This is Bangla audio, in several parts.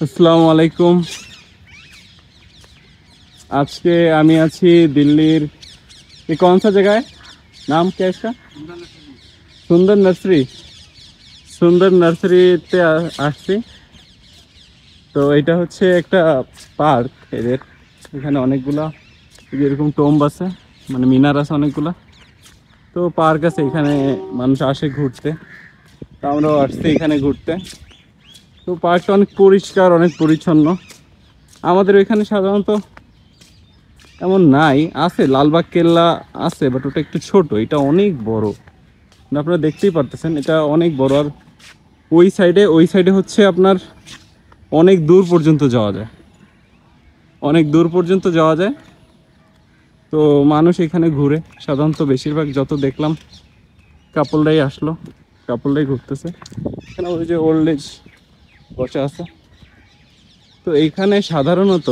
আসসালামু আলাইকুম। আজকে আমি আছি দিল্লির ये कौन सा जगह है, नाम क्या है इसका? সুন্দর নার্সারি। সুন্দর নার্সারিতে আসছি। তো এটা হচ্ছে একটা পার্ক এদের। এখানে অনেকগুলা এরকম টোম্ব আছে, মানে মিনার আছে অনেকগুলা। তো পার্ক আছে, এখানে মানুষ আসে ঘুরতে। তো আমরাও আসছি এখানে ঘুরতে। তো পার্কটা অনেক পরিষ্কার, অনেক পরিচ্ছন্ন। আমাদের এখানে সাধারণত এমন নাই, আছে লালবাগ কেল্লা আছে, বাট ওটা একটু ছোট, এটা অনেক বড়। আপনারা দেখতেই পারতেছেন এটা অনেক বড়। আর ওই সাইডে হচ্ছে আপনার অনেক দূর পর্যন্ত যাওয়া যায়, অনেক দূর পর্যন্ত যাওয়া যায়। তো মানুষ এখানে ঘুরে, সাধারণত বেশিরভাগ যত দেখলাম কাপলরাই আসলো, কাপলরাই ঘুরতেছে। এখানে ওই যে ওল্ড এজ বসে আছে। তো এইখানে সাধারণত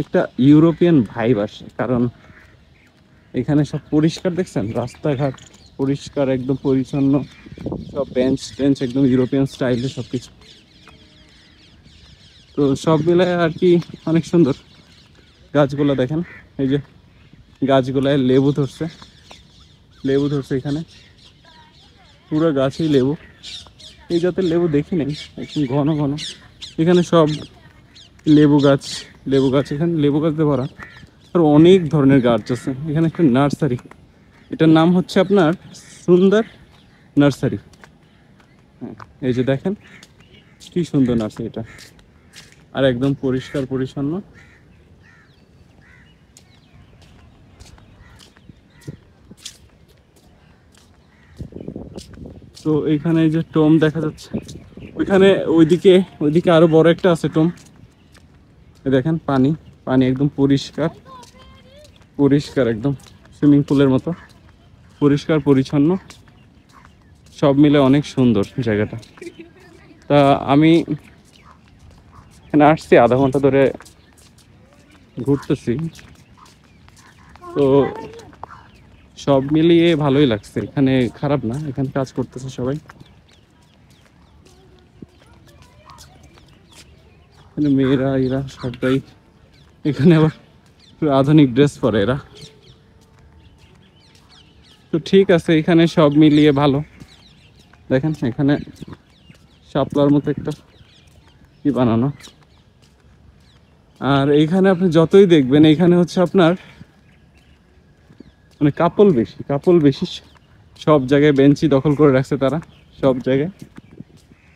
একটা ইউরোপিয়ান ভাইব আসে, কারণ এখানে সব পরিষ্কার, দেখছেন রাস্তাঘাট পরিষ্কার, একদম পরিচ্ছন্ন, সব বেঞ্চ টেঞ্চ একদম ইউরোপিয়ান স্টাইলে সব কিছু। তো সব মিলায় আর কি অনেক সুন্দর। গাছগুলো দেখেন, এই যে গাছগুলায় লেবু ধরছে, লেবু ধরছে এখানে পুরো গাছেই লেবু। এই জাতের লেবু দেখি নাই, একদম ঘন ঘন। এখানে সব লেবু গাছ, লেবু গাছ, এখানে লেবু গাছ দিয়ে ভরা। আর অনেক ধরনের গাছ আছে এখানে, একটা নার্সারি। এটার নাম হচ্ছে আপনার সুন্দর নার্সারি। হ্যাঁ, এই যে দেখেন কি সুন্দর নার্সারি এটা, আর একদম পরিষ্কার পরিচ্ছন্ন। তো এইখানে এই যে টোম দেখা যাচ্ছে, ওইখানে ওইদিকে ওইদিকে আরো বড় একটা আছে টোম। দেখেন পানি, পানি একদম পরিষ্কার, পরিষ্কার একদম সুইমিং পুলের মতো পরিষ্কার পরিচ্ছন্ন। সব মিলে অনেক সুন্দর জায়গাটা। তা আমি এখানে আসছি আধা ঘন্টা ধরে ঘুরতেছি। তো সব মিলিয়ে ভালোই লাগছে, এখানে খারাপ না, এখানে কাজ করতেছে সবাই। এখানে মেয়েরা এরা সবাই, এখানে আবার আধুনিক ড্রেস পরে এরা। তো ঠিক আছে, এখানে সব মিলিয়ে ভালো। দেখেন এখানে শাপলার মতো একটা কি বানানো। আর এইখানে আপনি যতই দেখবেন, এইখানে হচ্ছে আপনার মানে কাপল বেশি, কাপল বেশি। সব জায়গায় বেঞ্চি দখল করে রাখছে তারা, সব জায়গায়।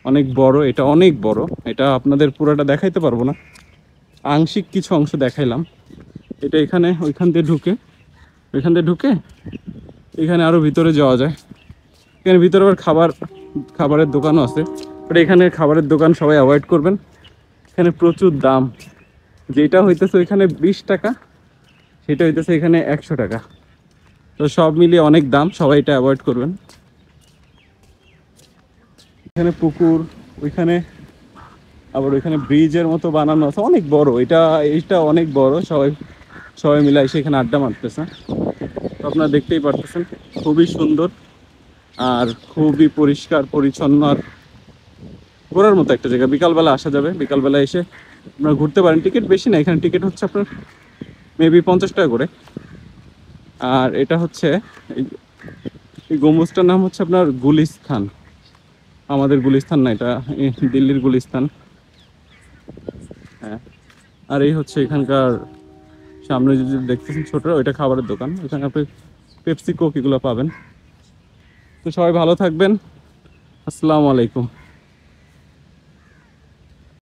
অনেক বড় এটা, অনেক বড় এটা। আপনাদের পুরোটা দেখাইতে পারবো না, আংশিক কিছু অংশ দেখাইলাম। এটা এখানে ওইখান দিয়ে ঢুকে, ওইখান দিয়ে ঢুকে এখানে আরো ভিতরে যাওয়া যায়। এখানে ভিতরে আবার খাবারের দোকানও আছে, বাট এখানে খাবারের দোকান সবাই অ্যাভয়েড করবেন, এখানে প্রচুর দাম। যেটা হইতেছে ওইখানে 20 টাকা, সেটা হইতেছে এখানে 100 টাকা। তো সব মিলিয়ে অনেক দাম, সবাই এটা অ্যাভয়েড করবেন। এখানে পুকুর, ওইখানে আবার ওইখানে ব্রিজের মতো বানানো আছে, অনেক বড় এটা, এইটা অনেক বড়। সবাই সবাই মিলে এসে এখানে আড্ডা মারতেছে। তো আপনারা দেখতেই পারতেছেন খুবই সুন্দর আর খুবই পরিষ্কার পরিচ্ছন্ন, আর ঘোরার মতো একটা জায়গা। বিকালবেলা আসা যাবে, বিকালবেলা এসে আপনারা ঘুরতে পারেন। টিকিট বেশি না, এখানে টিকিট হচ্ছে আপনার মেবি 50 টাকা করে। আর এটা হচ্ছে এই গম্বুজটার নাম হচ্ছে আপনার গুলিস্তান। আমাদের গুলিস্তান না, এটা দিল্লির গুলিস্তান। হ্যাঁ, আর এই হচ্ছে এখানকার সামনে যদি দেখতেছেন ছোট, ওইটা খাবারের দোকান। এখানে আপনি পেপসি কোক এগুলো পাবেন। তো সবাই ভালো থাকবেন। আসসালামু আলাইকুম।